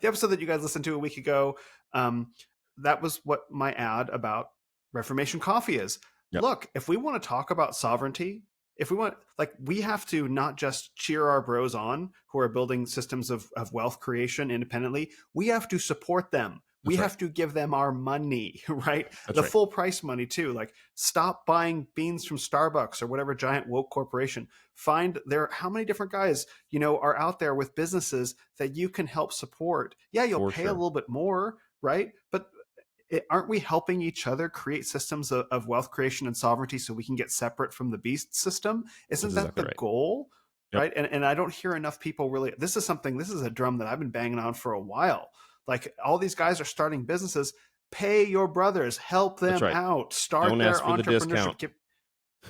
The episode that you guys listened to a week ago, um, that was what my ad about Reformation Coffee is. Yep. Look, if we want to talk about sovereignty, if we want, like, we have to not just cheer our bros on who are building systems of wealth creation independently. We have to support them. We That's right. have to give them our money, right? That's The right. full price money too. Like, stop buying beans from Starbucks or whatever giant woke corporation. Find there how many different guys, are out there with businesses that you can help support. Yeah, you'll For pay a sure. little bit more, right? But aren't we helping each other create systems of wealth creation and sovereignty so we can get separate from the beast system? Isn't That's that exactly the right. goal? Yep. Right. And I don't hear enough people really. This is a drum that I've been banging on for a while. Like, all these guys are starting businesses. Pay your brothers, help them right. out, start Don't their ask for the discount. entrepreneurship.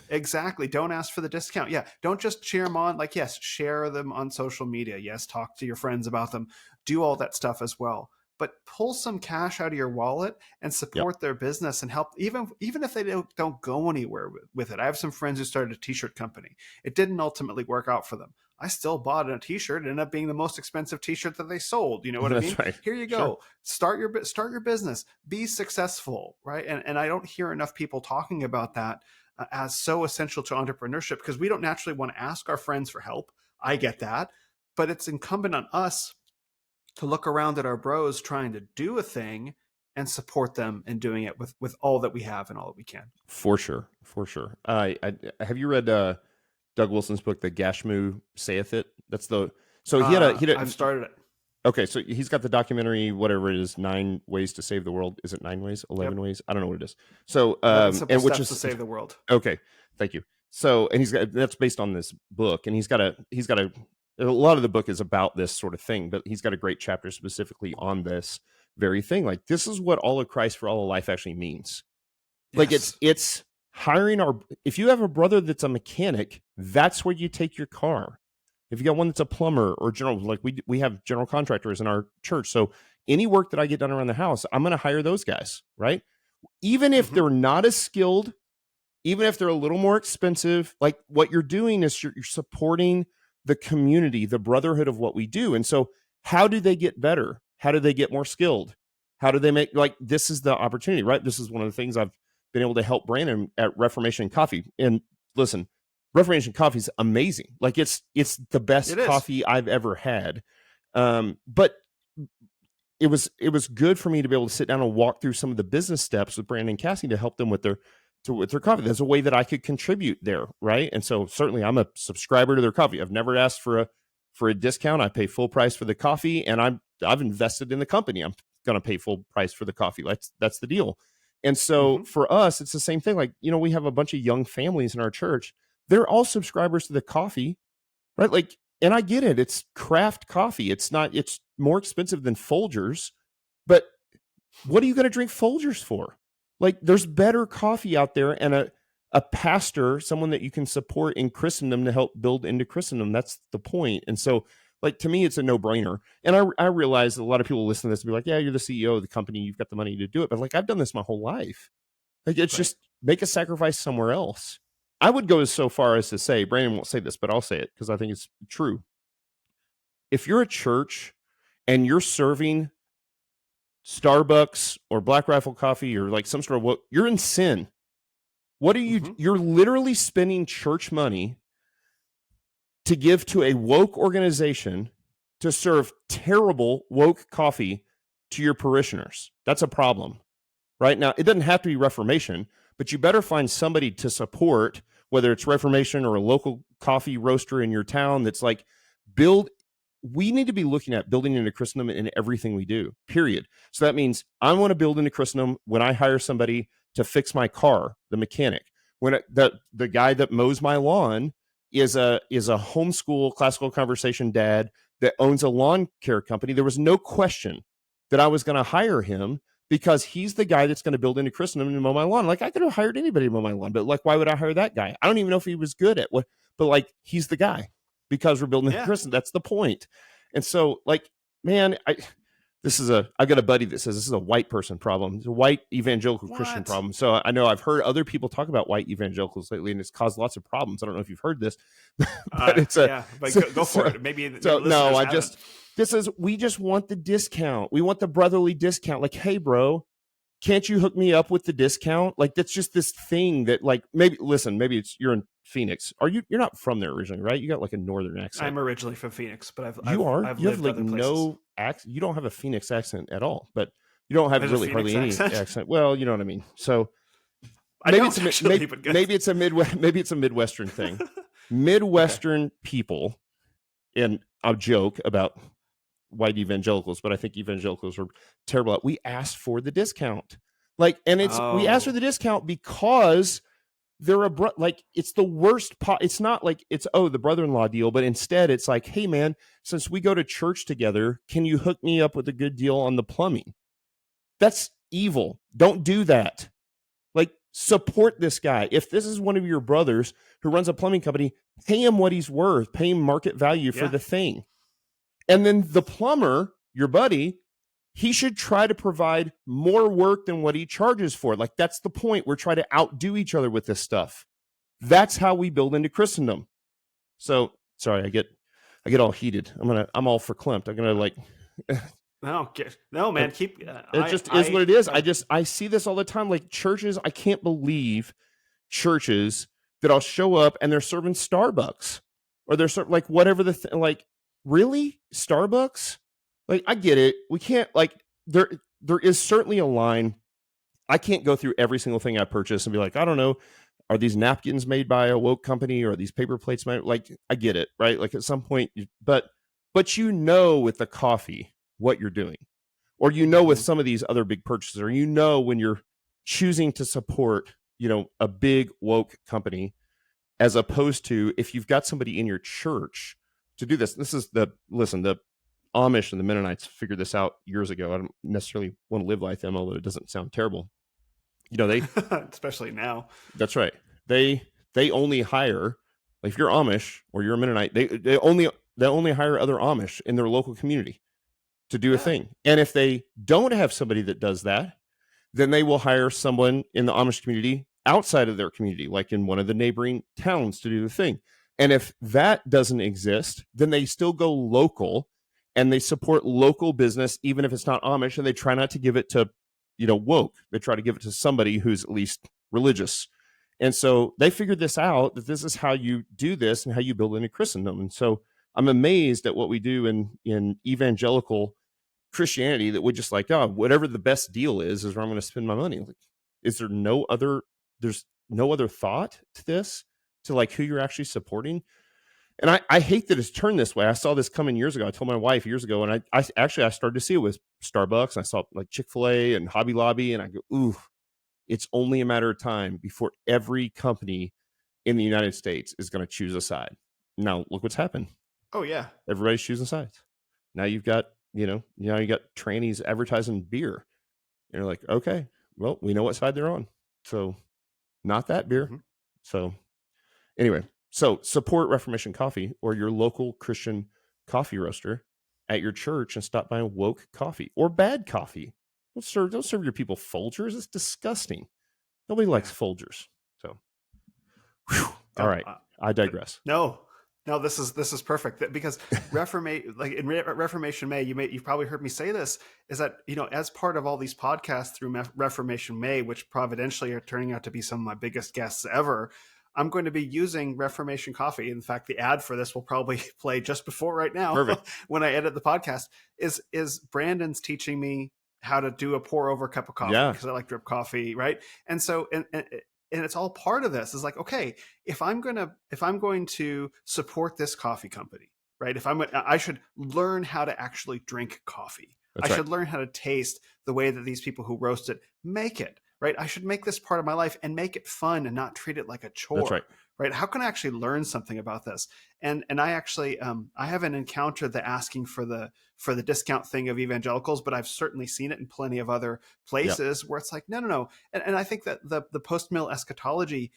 Exactly. Don't ask for the discount. Yeah. Don't just cheer them on. Like, yes, share them on social media. Yes, talk to your friends about them. Do all that stuff as well. But pull some cash out of your wallet and Yep. support their business and help, even if they don't go anywhere with it. I have some friends who started a t-shirt company. It didn't ultimately work out for them. I still bought a t-shirt. It ended up being the most expensive t-shirt that they sold. You know what I mean? That's right. Here you go. Sure. Start your business. Be successful, right? And I don't hear enough people talking about that as so essential to entrepreneurship, because we don't naturally want to ask our friends for help. I get that. But it's incumbent on us to look around at our bros trying to do a thing and support them in doing it with all that we have and all that we can. For sure. Have you read Doug Wilson's book, The Gashmu Saith It? That's the I've started it. Okay, so he's got the documentary, whatever it is, 9 Ways to Save the World. Is it 9 ways? 11 ways? I don't know what it is. So, and which is to save the world. Okay, thank you. So, and that's based on this book, and he's got a lot of the book is about this sort of thing, but he's got a great chapter specifically on this very thing. Like, this is what all of Christ for all of life actually means. Like, it's hiring if you have a brother that's a mechanic, that's where you take your car. If you got one that's a plumber or general, like we have general contractors in our church. So any work that I get done around the house, I'm going to hire those guys, right? Even if they're not as skilled, even if they're a little more expensive, like, what you're doing is you're supporting the community, the brotherhood of what we do. And so how do they get better? How do they get more skilled? How do they make, like, this is the opportunity, right? This is one of the things I've been able to help Brandon at Reformation Coffee. And listen, Reformation Coffee is amazing. Like, it's the best coffee I've ever had. But it was good for me to be able to sit down and walk through some of the business steps with Brandon and Cassie to help them with their coffee. There's a way that I could contribute there, right? And so certainly I'm a subscriber to their coffee. I've never asked for a discount. I pay full price for the coffee, and I've invested in the company. I'm going to pay full price for the coffee. That's the deal. And so for us, it's the same thing. Like, we have a bunch of young families in our church. They're all subscribers to the coffee, right? Like, and I get it. It's craft coffee. It's more expensive than Folgers, but what are you going to drink Folgers for? Like, there's better coffee out there, and a pastor, someone that you can support in Christendom to help build into Christendom. That's the point. And so, like, to me, it's a no-brainer. And I realize that a lot of people listen to this and be like, yeah, you're the CEO of the company. You've got the money to do it. But, like, I've done this my whole life. Like, it's just make a sacrifice somewhere else. I would go so far as to say, Brandon won't say this, but I'll say it because I think it's true. If you're a church and you're serving Starbucks or Black Rifle Coffee or like some sort of you're in sin. What are you? You're literally spending church money to give to a woke organization to serve terrible woke coffee to your parishioners. That's a problem, right? Now, it doesn't have to be Reformation, but you better find somebody to support, whether it's Reformation or a local coffee roaster in your town that's like, we need to be looking at building into Christendom in everything we do, period. So that means I want to build into Christendom when I hire somebody to fix my car, the mechanic. When the guy that mows my lawn is a homeschool classical conversation dad that owns a lawn care company, there was no question that I was going to hire him because he's the guy that's going to build into Christendom and mow my lawn. Like, I could have hired anybody to mow my lawn, but like, why would I hire that guy? I don't even know if he was good at what, but like, he's the guy because we're building into Christendom. That's the point. And so, like, man, I've got a buddy that says this is a white person problem. It's a white evangelical Christian problem. So I know I've heard other people talk about white evangelicals lately, and it's caused lots of problems. I don't know if you've heard this, but go for it. Maybe so no, We just want the discount. We want the brotherly discount. Like, hey, bro, can't you hook me up with the discount? Like, that's just this thing that, like, maybe you're in Phoenix. You're not from there originally, right? You got like a northern accent. I'm originally from Phoenix, but You I've have lived like other places. no accent. You don't have a Phoenix accent at all, but you don't have There's a really Phoenix hardly any accent. accent. Well, you know what I mean? So I maybe don't it's actually, but good. maybe it's a Midwestern thing. Midwestern people, and I'll joke about white evangelicals, but I think evangelicals are terrible. We asked for the discount, like, and we asked for the discount because they're like, it's the worst it's not like it's the brother-in-law deal, but instead it's like, hey man, since we go to church together, can you hook me up with a good deal on the plumbing? That's evil. Don't do that. Like, support this guy. If this is one of your brothers who runs a plumbing company, pay him what he's worth, pay him market value for the thing. And then the plumber, your buddy, he should try to provide more work than what he charges for. Like, that's the point. We're trying to outdo each other with this stuff. That's how we build into Christendom. So, sorry, I get all heated. I'm all verklempt. I'm gonna like. No, man. Keep. It just is what it is. I see this all the time. Like, churches, I can't believe churches that I'll show up and they're serving Starbucks, or they're serving like whatever like, really, Starbucks? Like, I get it. We can't, like, there is certainly a line. I can't go through every single thing I purchase and be like, I don't know, are these napkins made by a woke company, or are these paper plates made? Like, I get it, right? Like, at some point, but you know, with the coffee, what you're doing, or you know, with some of these other big purchases, or you know, when you're choosing to support, you know, a big woke company, as opposed to if you've got somebody in your church to do this. This is the Amish and the Mennonites figured this out years ago. I don't necessarily want to live like them, although it doesn't sound terrible. You know, they especially now. That's right. They only hire, like, if you're Amish or you're a Mennonite, they only hire other Amish in their local community to do a thing. And if they don't have somebody that does that, then they will hire someone in the Amish community outside of their community, like in one of the neighboring towns, to do the thing. And if that doesn't exist, then they still go local and they support local business, even if it's not Amish, and they try not to give it to, you know, woke. They try to give it to somebody who's at least religious. And so they figured this out, that this is how you do this and how you build into Christendom. And so I'm amazed at what we do in evangelical Christianity, that we just like, oh, whatever the best deal is where I'm going to spend my money. Like, is there there's no other thought to this, to like who you're actually supporting? And I hate that it's turned this way. I saw this coming years ago. I told my wife years ago, and I started to see it with Starbucks. I saw like Chick-fil-A and Hobby Lobby, and I go, ooh, it's only a matter of time before every company in the United States is going to choose a side. Now, look what's happened. Oh, yeah. Everybody's choosing sides. Now you got trannies advertising beer. And you're like, okay, well, we know what side they're on. So not that beer. Mm-hmm. So anyway, so support Reformation Coffee or your local Christian coffee roaster at your church, and stop buying woke coffee or bad coffee. Don't serve your people Folgers. It's disgusting. Nobody likes Folgers. So, all right, I digress. No, this is perfect, because in Reformation May, you've probably heard me say this, is that, you know, as part of all these podcasts through Reformation May, which providentially are turning out to be some of my biggest guests ever, I'm going to be using Reformation Coffee. In fact, the ad for this will probably play just before right now when I edit the podcast. Is Brandon's teaching me how to do a pour over cup of coffee, because I like drip coffee, right? And so and it's all part of this. Is like, okay, if I'm going to support this coffee company, right? I should learn how to actually drink coffee. I should learn how to taste the way that these people who roast it make it. Right. I should make this part of my life and make it fun and not treat it like a chore. That's right. Right. How can I actually learn something about this? And I actually I haven't encountered the asking for the discount thing of evangelicals, but I've certainly seen it in plenty of other places where it's like, no. And I think that the post-mill eschatology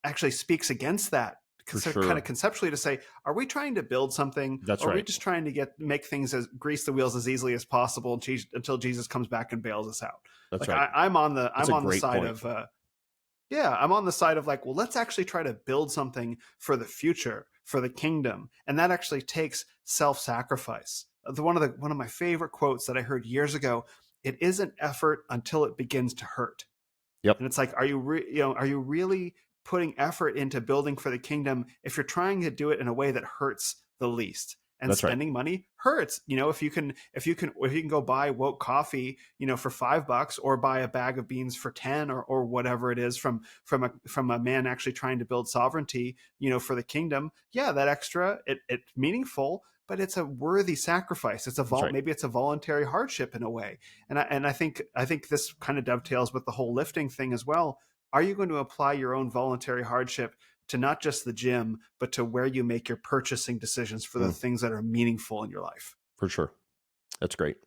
actually speaks against that. Kind of conceptually, to say, are we trying to build something? Or are we just trying to make things grease the wheels as easily as possible until Jesus comes back and bails us out? That's like, right. I'm on the side point. of I'm on the side of like, well, let's actually try to build something for the future, for the kingdom, and that actually takes self-sacrifice. one of my favorite quotes that I heard years ago. It isn't effort until it begins to hurt. Yep. And it's like, are you really putting effort into building for the kingdom if you're trying to do it in a way that hurts the least? And That's right. spending money hurts. If you can go buy woke coffee, for $5, or buy a bag of beans for 10, or whatever it is, from a man actually trying to build sovereignty, for the kingdom. Yeah, that extra, it's meaningful, but it's a worthy sacrifice. That's right. Maybe it's a voluntary hardship in a way. And I think this kind of dovetails with the whole lifting thing as well. Are you going to apply your own voluntary hardship to not just the gym, but to where you make your purchasing decisions for the things that are meaningful in your life? For sure. That's great.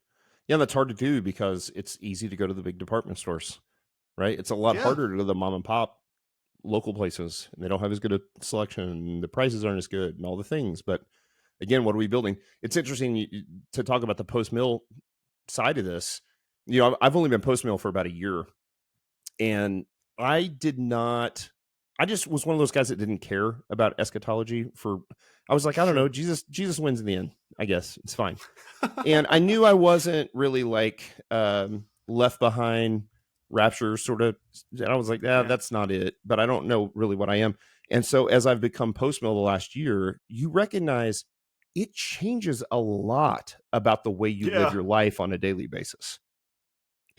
Yeah, that's hard to do because it's easy to go to the big department stores, right? It's a lot Yeah. harder to go to the mom and pop local places, and they don't have as good a selection, and the prices aren't as good, and all the things. But again, what are we building? It's interesting to talk about the post mill side of this. I've only been post mill for about a year, and I just was one of those guys that didn't care about eschatology. I was like, I don't know, Jesus wins in the end. I guess it's fine. And I knew I wasn't really like left behind rapture sort of. And I was like, that's not it. But I don't know really what I am. And so as I've become post mill the last year, you recognize it changes a lot about the way you live your life on a daily basis.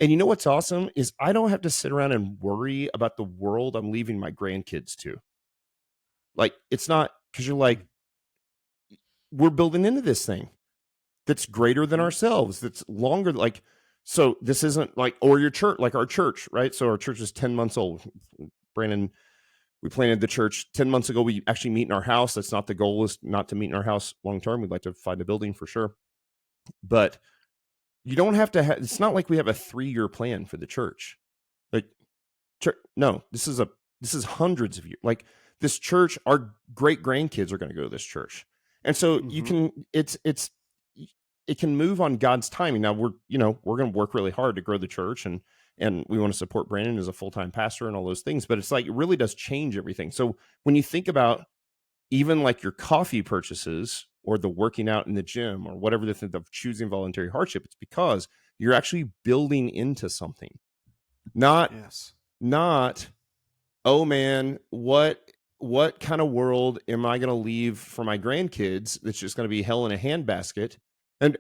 And you know what's awesome is I don't have to sit around and worry about the world I'm leaving my grandkids to. Like, it's not, because you're like, we're building into this thing that's greater than ourselves, that's longer. Like, so this isn't like, or your church, like our church, right? So our church is 10 months old. Brandon, we planted the church 10 months ago. We actually meet in our house. That's not the goal, is not to meet in our house long term. We'd like to find a building for sure. But you don't have to have, it's not like we have a 3-year plan for the church. Like, no, this is hundreds of years. Like, this church, our great grandkids are going to go to this church. And so you can, it can move on God's timing. Now we're going to work really hard to grow the church, and we want to support Brandon as a full-time pastor and all those things, but it's like, it really does change everything. So when you think about even like your coffee purchases or the working out in the gym or whatever the thing of choosing voluntary hardship, it's because you're actually building into something. Not, oh man, what kind of world am I going to leave for my grandkids that's just going to be hell in a handbasket? And,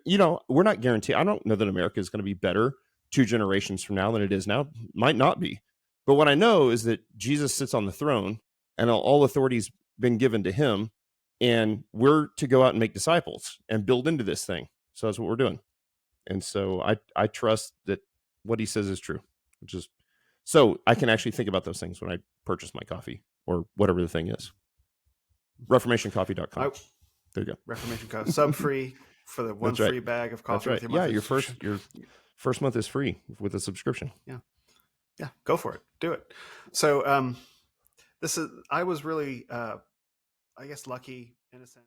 we're not guaranteed. I don't know that America is going to be better 2 generations from now than it is now. Might not be. But what I know is that Jesus sits on the throne, and all authority's been given to him, and we're to go out and make disciples and build into this thing. So that's what we're doing. And so I trust that what he says is true, which is, so I can actually think about those things when I purchase my coffee or whatever the thing is. ReformationCoffee.com. There you go. Reformation Coffee. SUBFREE for the one free bag of coffee. That's right. Yeah, your first month is free with a subscription. Yeah, go for it. Do it. So I was really, I guess, lucky in a sense.